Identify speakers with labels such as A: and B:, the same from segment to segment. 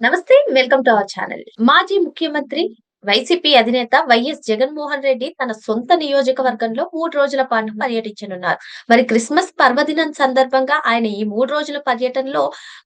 A: నమస్తే. Welcome to our channel. మాజీ ముఖ్యమంత్రి, వైసీపీ అధినేత వైఎస్ జగన్మోహన్ రెడ్డి తన సొంత నియోజకవర్గంలో 3 రోజుల పాటు పర్యటించనున్నారు. మరి క్రిస్మస్ పర్వదినం సందర్భంగా ఆయన ఈ 3 రోజుల పర్యటనలో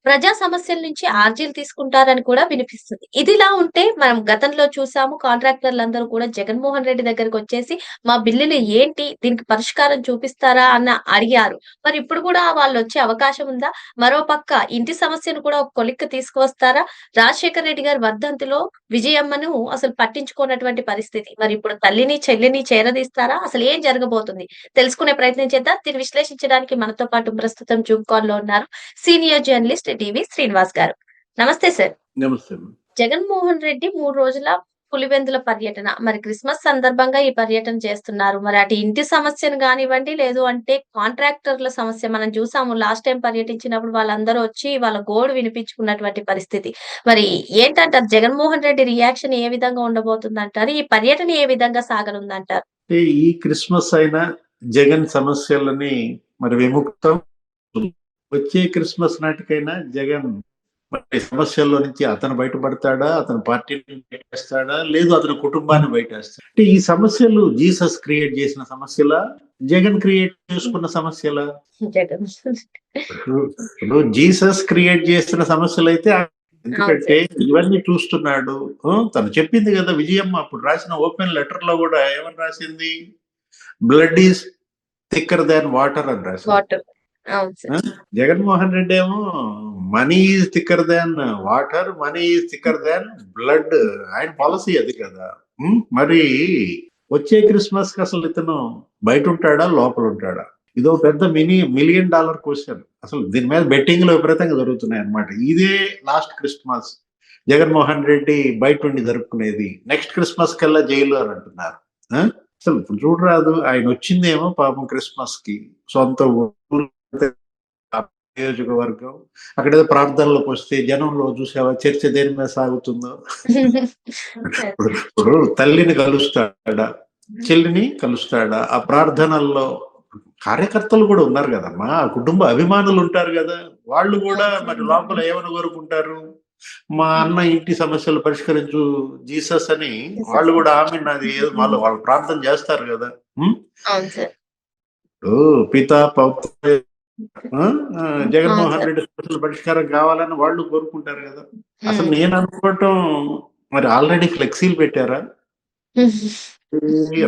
A: ప్రజా సమస్యల నుంచి ఆర్జీలు తీసుకుంటారని కూడా వినిపిస్తుంది. ఇదిలా ఉంటే మనం గతంలో చూసాము, కాంట్రాక్టర్లందరూ కూడా జగన్మోహన్ రెడ్డి దగ్గరకొచ్చేసి మా బిల్లులు ఏంటి? దీనికి పరిష్కారం చూపిస్తారా? అడిగారు. మరి ఇప్పుడు కూడా వాళ్ళొచ్చే అవకాశం ఉందా? మరోపక్క ఇంటి సమస్యను కూడా ఒక కొలిక్కి తీసుకువస్తారా? రాజశేఖర్ రెడ్డి గారి వర్ధంతిలో విజయమ్మను అసలు పట్టించుకోనటువంటి పరిస్థితి. మరి ఇప్పుడు తల్లిని, చెల్లిని చేరదీస్తారా? అసలు ఏం జరగబోతుంది? తెలుసుకునే ప్రయత్నం చేద్దాం. దీన్ని విశ్లేషించడానికి మనతో పాటు ప్రస్తుతం జూమ్ కాల్‌లో ఉన్నారు. సీనియర్ జర్నలిస్ట్ టీవీ శ్రీనివాస్ గారు. నమస్తే సార్.
B: నమస్తే.
A: జగన్మోహన్ రెడ్డి 3 రోజుల పులివెందుల పర్యటన. మరి క్రిస్మస్ సందర్భంగా ఈ పర్యటన చేస్తున్నారు. మరి అటు ఇంటి సమస్యను గానివ్వండి, లేదు అంటే కాంట్రాక్టర్ల సమస్య మనం చూసాము. లాస్ట్ టైమ్ పర్యటించినప్పుడు వాళ్ళందరూ వచ్చి వాళ్ళ గోడు వినిపించుకున్నటువంటి పరిస్థితి. మరి ఏంటంటారు? జగన్మోహన్ రెడ్డి రియాక్షన్ ఏ విధంగా ఉండబోతుందంటారు? ఈ పర్యటన ఏ విధంగా సాగనుందంటారు?
B: ఈ క్రిస్మస్ అయినా జగన్ సమస్యలని మరి విముక్తం. వచ్చే క్రిస్మస్ నాటికైనా జగన్ మరి సమస్యల్లో నుంచి అతను బయటపడతాడా, అతని పార్టీని బయటేస్తాడా, లేదు అతని కుటుంబాన్ని బయటేస్తాడా? అంటే ఈ సమస్యలు జీసస్ క్రియేట్ చేసిన సమస్యలా, జగన్ క్రియేట్ చేసుకున్న సమస్యలా?
A: జగన్
B: ఇప్పుడు జీసస్ క్రియేట్ చేసిన సమస్యలు అయితే, ఎందుకంటే ఇవన్నీ చూస్తున్నాడు. తను చెప్పింది కదా విజయమ్మ అప్పుడు రాసిన ఓపెన్ లెటర్ లో కూడా ఏమని రాసింది? Blood is thicker than water అని రాసింది.
A: వాటర్. అవును సార్.
B: జగన్మోహన్ రెడ్డి ఏమో money is thicker than water, money is thicker than blood. ఆయన పాలసీ అది కదా. మరి వచ్చే క్రిస్మస్ కి అసలు ఇతను బయట ఉంటాడా, లోపల ఉంటాడా? ఇదో పెద్ద $1,000,000 క్వశ్చన్. అసలు దీని మీద బెట్టింగ్లు విపరీతంగా జరుగుతున్నాయి అన్నమాట. ఇదే లాస్ట్ క్రిస్మస్ జగన్మోహన్ రెడ్డి బయట ఉండి జరుపుకునేది. నెక్స్ట్ క్రిస్మస్ కల్లా జైలు అని అంటున్నారు. అసలు ఇప్పుడు చూడరాదు, ఆయన వచ్చిందేమో పాపం క్రిస్మస్ కి సొంత ఊరు, నియోజకవర్గం. అక్కడ ఏదో ప్రార్థనలోకి వస్తే జనంలో చూసావా చర్చ దేని మీద సాగుతుందో. ఇప్పుడు తల్లిని కలుస్తాడా, చెల్లిని కలుస్తాడా? ఆ ప్రార్థనల్లో కార్యకర్తలు కూడా ఉన్నారు కదమ్మా, కుటుంబ అభిమానులు ఉంటారు కదా, వాళ్ళు కూడా మరి లోపల ఏమని కోరుకుంటారు? మా అన్న ఇంటి సమస్యలు పరిష్కరించు జీసస్ అని వాళ్ళు కూడా ఆమె నాది వాళ్ళు ప్రార్థన చేస్తారు కదా. పితా పౌత్ర జగన్మోహన్ రెడ్డి సమస్యల పరిష్కారం కావాలని వాళ్ళు కోరుకుంటారు కదా. అసలు నేను అనుకోవటం, మరి ఆల్రెడీ ఫ్లెక్సీలు పెట్టారా?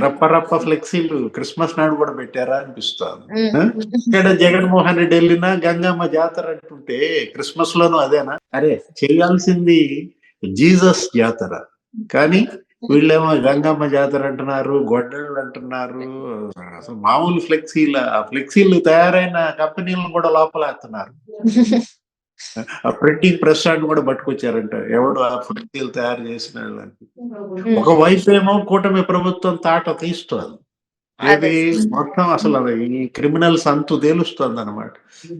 B: రప్ప ఫ్లెక్సీలు క్రిస్మస్ నాడు కూడా పెట్టారా అనిపిస్తుంది. ఇక్కడ జగన్మోహన్ రెడ్డి వెళ్ళినా గంగమ్మ జాతర అంటుంటే క్రిస్మస్ లోనూ అదేనా? అరే చేయాల్సింది జీసస్ జాతర, కానీ వీళ్ళేమో గంగమ్మ జాతర అంటున్నారు, గొడ్డళ్ళు అంటున్నారు. అసలు మామూలు ఫ్లెక్సీలు తయారైన కంపెనీలను కూడా లోపలేస్తున్నారు. ఆ ప్రింటింగ్ ప్రెస్ అని కూడా పట్టుకొచ్చారంట, ఎవడు ఆ ఫ్లెక్సీలు తయారు చేసిన వాళ్ళకి. ఒకవైపు ఏమో కూటమి ప్రభుత్వం తాట తీస్తోంది, ఏది మొత్తం అసలు ఈ క్రిమినల్స్ అంతు తేలుస్తుంది అనమాట.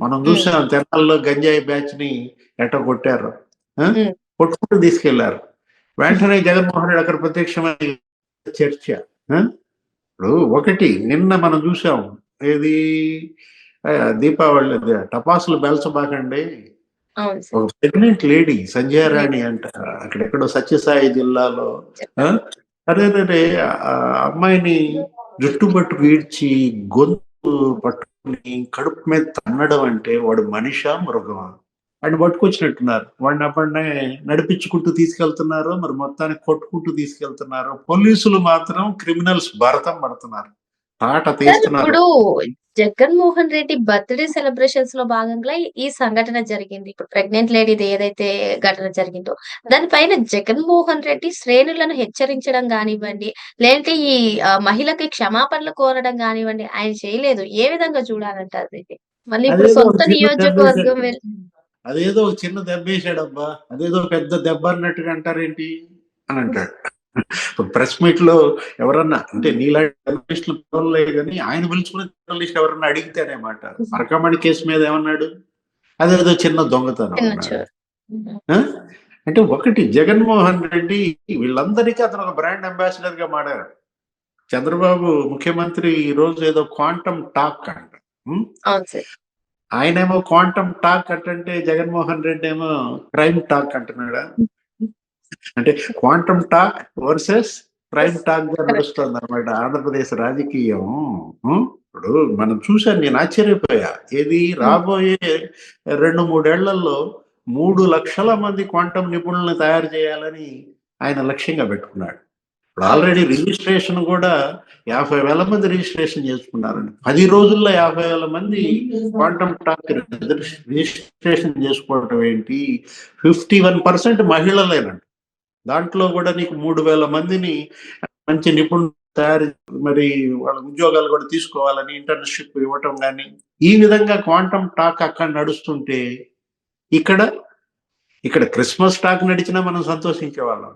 B: మనం చూసాం తెనాల్లో గంజాయి బ్యాచ్ ని ఎట్ట కొట్టారు, కొట్టుకుంటూ తీసుకెళ్లారు. వెంటనే జగన్మోహన్ రెడ్డి అక్కడ ప్రత్యక్షమైన చర్చ. ఇప్పుడు ఒకటి నిన్న మనం చూసాం, ఏది దీపావళి టపాసులు బెల్చబాకండి. ఒక ప్రెగ్నెంట్ లేడీ సంజయారాణి అంట, అక్కడెక్కడో సత్యసాయి జిల్లాలో. అదే అమ్మాయిని జుట్టు పట్టుకు ఈడ్చి గొంతు పట్టుకుని కడుపు మీద తన్నడం అంటే వాడు మనిషా మృగమా? వాడిని పట్టుకొచ్చినట్టున్నారు. వాడిని అప్పటినే నడిపించుకుంటూ తీసుకెళ్తున్నారు, మరి మొత్తానికి కొట్టుకుంటూ తీసుకెళ్తున్నారు. పోలీసులు మాత్రం క్రిమినల్స్ భరతం పడుతున్నారు, తాట తీస్తున్నారు.
A: ఇప్పుడు జగన్మోహన్ రెడ్డి బర్త్‌డే సెలబ్రేషన్స్ లో భాగంగా ఈ సంఘటన జరిగింది. ఇప్పుడు ప్రెగ్నెంట్ లేడీది ఏదైతే ఘటన జరిగిందో దానిపైన జగన్మోహన్ రెడ్డి శ్రేణులను హెచ్చరించడం గానివ్వండి, లేదంటే ఈ మహిళకి క్షమాపణలు కోరడం గానివ్వండి, ఆయన చేయలేదు. ఏ విధంగా చూడాలంటారు దీన్ని? మళ్ళీ ఇప్పుడు సొంత నియోజకవర్గం
B: అదేదో చిన్న దెబ్బేసాడబ్బా, అదేదో పెద్ద దెబ్బ అన్నట్టుగా అంటారేంటి అని అంటాడు. ప్రెస్ మీట్ లో ఎవరన్నా, అంటే నీలాంటి జర్నలిస్టులు కానీ ఆయన పిలుచుకునే జర్నలిస్ట్ ఎవరన్నా అడిగితేనేమాట, అరకమణి కేసు మీద ఏమన్నాడు? అదేదో చిన్న దొంగతనం అన్నాడు. అంటే ఒకటి, జగన్మోహన్ రెడ్డి వీళ్ళందరికీ అతను ఒక బ్రాండ్ అంబాసిడర్ గా మారారు. చంద్రబాబు ముఖ్యమంత్రి ఈ రోజు ఏదో క్వాంటమ్ టాక్ అంట, ఆయనేమో క్వాంటమ్ టాక్ అంటే జగన్మోహన్ రెడ్డి ఏమో క్రైమ్ టాక్ అంటున్నాడా? అంటే quantum talk versus prime talk గా నడుస్తుంది అనమాట ఆంధ్రప్రదేశ్ రాజకీయం. ఇప్పుడు మనం చూసాను, నేను ఆశ్చర్యపోయా. ఏది రాబోయే 2-3 ఏళ్లలో 3 లక్షల మంది క్వాంటమ్ నిపుణులను తయారు చేయాలని ఆయన లక్ష్యంగా పెట్టుకున్నాడు. ఇప్పుడు ఆల్రెడీ రిజిస్ట్రేషన్ కూడా 50,000 మంది రిజిస్ట్రేషన్ చేసుకున్నారండి. 10 రోజుల్లో 50,000 మంది క్వాంటమ్ టాక్ రిజిస్ట్రేషన్ చేసుకోవటం ఏంటి? 51% మహిళలేనండి. దాంట్లో కూడా నీకు 3,000 మందిని మంచి నిపుణులు తయారు, మరి వాళ్ళ ఉద్యోగాలు కూడా తీసుకోవాలని ఇంటర్న్షిప్ ఇవ్వటం కానీ, ఈ విధంగా క్వాంటమ్ టాక్ అక్కడ నడుస్తుంటే ఇక్కడ ఇక్కడ క్రిస్మస్ టాక్ నడిచినా మనం సంతోషించే వాళ్ళం.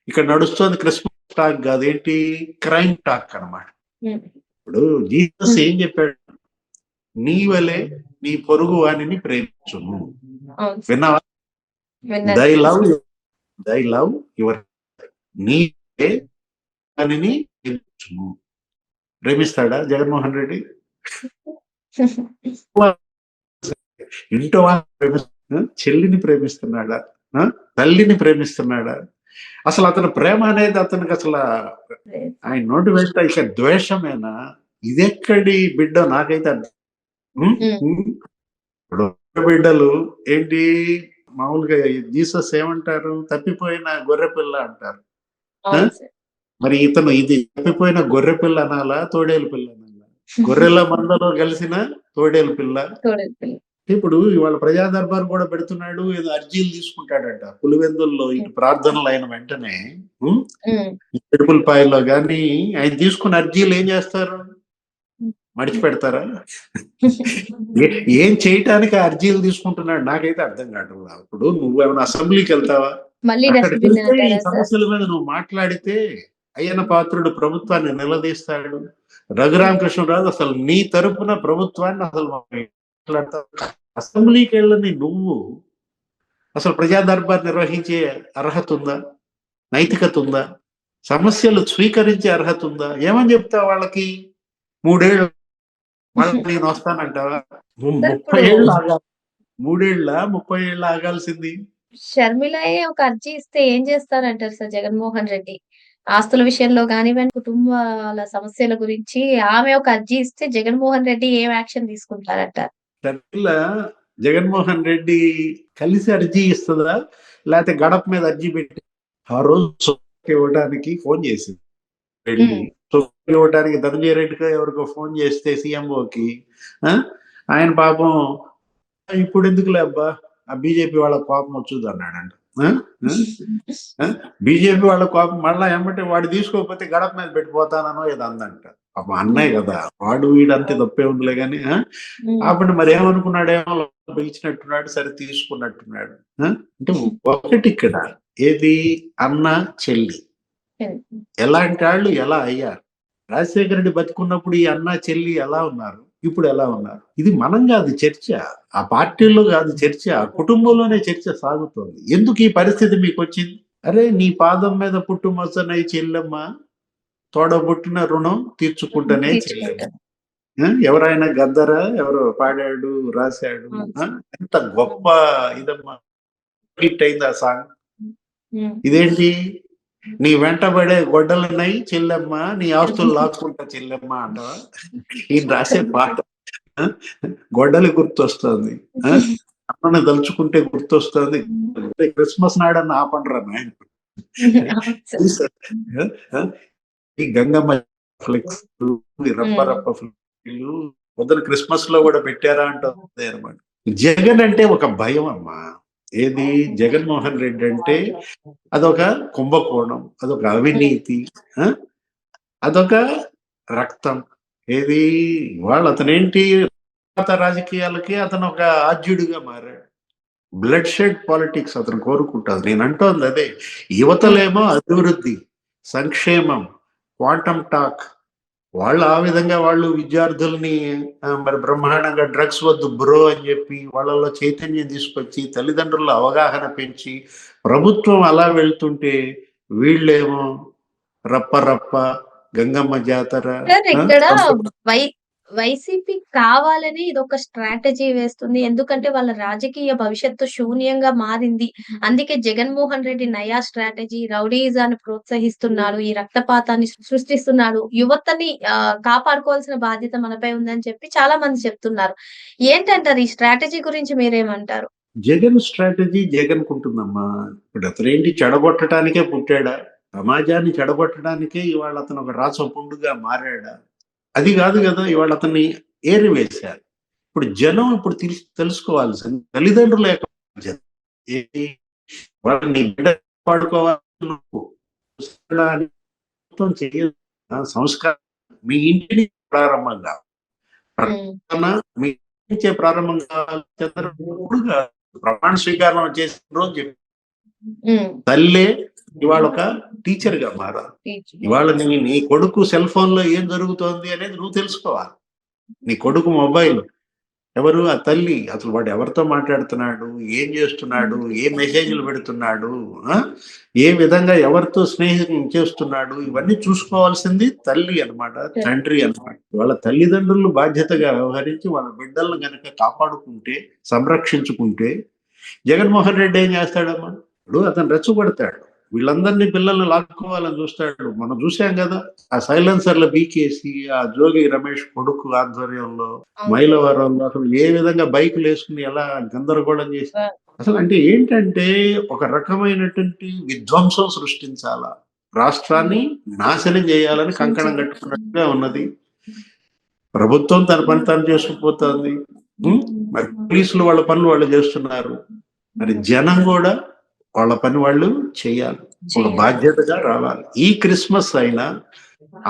B: ఇక్కడ నడుస్తుంది క్రిస్మస్ టాక్ కాదు, ఏంటి? క్రైమ్ టాక్ అన్నమాట. ఇప్పుడు జీసస్ ఏం చెప్పాడు? నీ వలే నీ పొరుగు వాణిని ప్రేమించుము. విన్నావా? దై లవ్ యువర్ నీ వాణిని ప్రేమించుము. ప్రేమిస్తాడా జగన్మోహన్ రెడ్డి? ఇంటో చెల్లిని ప్రేమిస్తున్నాడా? తల్లిని ప్రేమిస్తున్నాడా? అసలు అతని ప్రేమ అనేది అతనికి అసలు ఆయన నోటి వెంట ఇక ద్వేషమేనా? ఇదెక్కడి బిడ్డ నాకైతే ఇప్పుడు బిడ్డలు ఏంటి మామూలుగా జీసస్ ఏమంటారు? తప్పిపోయిన గొర్రె పిల్ల అంటారు. మరి ఇతను ఇది తప్పిపోయిన గొర్రె పిల్ల అనాలా, తోడేలు పిల్ల అనాలా? గొర్రెల మందలో కలిసిన తోడేలు పిల్ల. ఇప్పుడు ఇవాళ ప్రజా దర్బార్ కూడా పెడుతున్నాడు, ఏదో అర్జీలు తీసుకుంటాడంట పులివెందుల్లో. ఇటు ప్రార్థనలు అయిన వెంటనే తిరుపులపాయలో గాని ఆయన తీసుకున్న అర్జీలు ఏం చేస్తారు? మడిచి పెడతారా? ఏం చేయటానికి అర్జీలు తీసుకుంటున్నాడు నాకైతే అర్థం కావట్లేదు. ఇప్పుడు నువ్వేమైనా అసెంబ్లీకి వెళ్తావా? అక్కడికి వెళ్తే ఈ సమస్యల మీద నువ్వు మాట్లాడితే అయ్యన్న పాత్రుడు ప్రభుత్వాన్ని నిలదీస్తాడు. రఘురామకృష్ణరాజు అసలు నీ తరపున ప్రభుత్వాన్ని అసలు మాట్లాడతావు. అసెంబ్లీకి వెళ్ళని నువ్వు అసలు ప్రజా దర్బార్ నిర్వహించే అర్హత ఉందా? నైతికత ఉందా? సమస్యలు స్వీకరించే అర్హత ఉందా? ఏమని చెప్తావు వాళ్ళకి? 3 ఏళ్ళు మళ్ళీ నేను వస్తానంటావా? 30 ఏళ్ళు ఆగాలి. 3 ఏళ్ళ 30 ఏళ్ళు ఆగాల్సింది.
A: షర్మిలయే ఒక అర్జీ ఇస్తే ఏం చేస్తారంటారు సార్ జగన్మోహన్ రెడ్డి? ఆస్తుల విషయంలో కానివ్వండి, కుటుంబాల సమస్యల గురించి ఆమె ఒక అర్జీ ఇస్తే జగన్మోహన్ రెడ్డి ఏం యాక్షన్ తీసుకుంటారంటారు?
B: షర్మిల జగన్మోహన్ రెడ్డి కలిసి అర్జీ ఇస్తుందా, లేకపోతే గడప మీద అర్జీ పెట్టి ఆ రోజు ఇవ్వడానికి ఫోన్ చేసింది. వెళ్ళి ఇవ్వడానికి ధనంజయ రెడ్డికి ఎవరికో ఫోన్ చేస్తే సీఎంఓకి ఆయన పాపం ఇప్పుడు ఎందుకులే అబ్బా ఆ బీజేపీ వాళ్ళ కోపం వచ్చుది అన్నాడంట. బీజేపీ వాళ్ళ కోపం మళ్ళా ఏమంటే వాడు తీసుకోకపోతే గడప మీద పెట్టిపోతానో ఏదో అందంట. పాపం అన్నయ్య కదా, వాడు వీడంతే తప్పే ఉందిలే గాని. అప్పుడు మరి ఏమనుకున్నాడేమో ఇచ్చినట్టున్నాడు, సరే తీసుకున్నట్టున్నాడు. అంటే ఒకటి ఇక్కడ ఏది అన్న చెల్లి ఎలాంటి వాళ్ళు ఎలా అయ్యారు? రాజశేఖర రెడ్డి బతుకున్నప్పుడు ఈ అన్న చెల్లి ఎలా ఉన్నారు, ఇప్పుడు ఎలా ఉన్నారు? ఇది మనం కాదు చర్చ, ఆ పార్టీల్లో కాదు చర్చ, ఆ కుటుంబంలోనే చర్చ సాగుతోంది. ఎందుకు ఈ పరిస్థితి మీకు వచ్చింది? అరే నీ పాదం మీద పుట్టుమచ్చనై చెల్లెమ్మ, తోడబుట్టిన రుణం తీర్చుకుంటేనే చెల్లెమ్మ. ఎవరైనా గద్దరా ఎవరో పాడాడు, రాశాడు. ఎంత గొప్ప ఇదమ్మా, హిట్ అయింది ఆ సాంగ్. ఇదేంటి? నీ వెంటబడే గొడ్డలున్నాయి చెల్లెమ్మ, నీ ఆస్తులు లాక్కుంటా చెల్లెమ్మ అంటావా? ఈ రాసే పాట గొడ్డలి గుర్తొస్తుంది, అమ్మని తలుచుకుంటే గుర్తొస్తుంది. క్రిస్మస్ నాడన్న ఆపండ్రా నాయన. ఈ గంగమ్మ ఫ్లెక్స్, రప్ప రప్ప ఫ్లెక్స్లు పొద్దున క్రిస్మస్ లో కూడా పెట్టారా అంటుంది అనమాట. జగన్ అంటే ఒక భయం అమ్మా. ఏది? జగన్మోహన్ రెడ్డి అంటే అదొక కుంభకోణం, అదొక అవినీతి, అదొక రక్తం. ఏది? వాళ్ళు అతనేంటి రాజకీయాలకి అతను ఒక ఆద్యుడిగా మారాడు. బ్లడ్ షెడ్ పాలిటిక్స్ అతను కోరుకుంటాడు. నేను అంటోంది అదే. యువతలేమో అభివృద్ధి, సంక్షేమం, క్వాంటమ్ టాక్. వాళ్ళు ఆ విధంగా వాళ్ళు విద్యార్థుల్ని మరి బ్రహ్మాండంగా డ్రగ్స్ వద్దు బ్రో అని చెప్పి వాళ్ళలో చైతన్యం తీసుకొచ్చి తల్లిదండ్రుల అవగాహన పెంచి ప్రభుత్వం అలా వెళ్తుంటే వీళ్ళేమో రప్ప రప్ప, గంగమ్మ జాతర.
A: ఇక్కడ వైసీపీ కావాలని ఇదొక స్ట్రాటజీ వేస్తుంది. ఎందుకంటే వాళ్ళ రాజకీయ భవిష్యత్తు శూన్యంగా మారింది. అందుకే జగన్మోహన్ రెడ్డి నయా స్ట్రాటజీ రౌడీయిజాన్ని ప్రోత్సహిస్తున్నాడు. ఈ రక్తపాతాన్ని సృష్టిస్తున్నాడు. యువతని కాపాడుకోవాల్సిన బాధ్యత మనపై ఉందని చెప్పి చాలా మంది చెప్తున్నారు. ఏంటంటారు ఈ స్ట్రాటజీ గురించి మీరేమంటారు?
B: జగన్ స్ట్రాటజీ జగన్ కుంటుందమ్మా. ఇప్పుడు అతనేంటి చెడగొట్టడానికే పుట్టాడా? సమాజాన్ని చెడగొట్టడానికే ఇవాళ అతను ఒక రాచపుండుగా మారాడా? అది కాదు కదా ఇవాళ అతన్ని ఏరివేశారు. ఇప్పుడు జనం ఇప్పుడు తెలుసుకోవాల్సింది తల్లిదండ్రుల యొక్క బాధ్యత. ఏంటి? వాళ్ళని నీ బిడ్డ కాపాడుకోవాలి నువ్వు. సంస్కారాన్ని మొత్తం చేయాలి. సంస్కారం మీ ఇంటిని ప్రారంభం కావాలి. ప్రకటన మీ ఇంటి నుంచే ప్రారంభం కావాలి. చంద్రబాబు కాదు. ప్రమాణ స్వీకారం చేసిన రోజు చెప్పి తల్లే ఇవాళ ఒక టీచర్ గా మారాలి. ఇవాళ నీ కొడుకు సెల్ ఫోన్ లో ఏం జరుగుతోంది అనేది నువ్వు తెలుసుకోవాలి. నీ కొడుకు మొబైల్ ఎవరు? ఆ తల్లి. అసలు వాడు ఎవరితో మాట్లాడుతున్నాడు, ఏం చేస్తున్నాడు, ఏ మెసేజ్లు పెడుతున్నాడు, ఏ విధంగా ఎవరితో స్నేహం చేస్తున్నాడు, ఇవన్నీ చూసుకోవాల్సింది తల్లి అన్నమాట, తండ్రి అన్నమాట. వాళ్ళ తల్లిదండ్రులు బాధ్యతగా వ్యవహరించి వాళ్ళ బిడ్డలను కనుక కాపాడుకుంటే, సంరక్షించుకుంటే, జగన్మోహన్ రెడ్డి ఏం చేస్తాడమ్మా? ఇప్పుడు అతను రెచ్చగొడతాడు. వీళ్ళందరినీ పిల్లల్ని లాక్కోవాలని చూస్తాడు. మనం చూసాం కదా, ఆ సైలెన్సర్ల బీకేసి ఆ జోగి రమేష్ కొడుకు ఆధ్వర్యంలో మైలవరంలో అసలు ఏ విధంగా బైకులు వేసుకుని ఎలా గందరగోళం చేసి అసలు అంటే ఏంటంటే ఒక రకమైనటువంటి విధ్వంసం సృష్టించాలా, రాష్ట్రాన్ని నాశనం చేయాలని కంకణం కట్టుకున్నట్టుగా ఉన్నది. ప్రభుత్వం తన పని తాను చేసుకుపోతుంది. మరి పోలీసులు వాళ్ళ పనులు వాళ్ళు చేస్తున్నారు. మరి జనం కూడా వాళ్ళ పని వాళ్ళు చేయాలి. ఒక బాధ్యతగా రావాలి. ఈ క్రిస్మస్ అయినా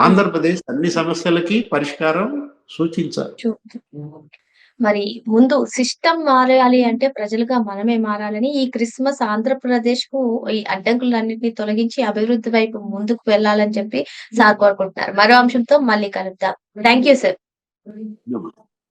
B: ఆంధ్రప్రదేశ్ అన్ని సమస్యలకి పరిష్కారం సూచించాలి.
A: మరి ముందు సిస్టమ్ మారాలి అంటే ప్రజలుగా మనమే మారాలని ఈ క్రిస్మస్ ఆంధ్రప్రదేశ్ కు ఈ అడ్డంకులన్నింటినీ తొలగించి అభివృద్ధి వైపు ముందుకు వెళ్ళాలని చెప్పి సార్ కోరుకుంటున్నారు. మరో అంశంతో మళ్ళీ కలుద్దాం. Thank you sir.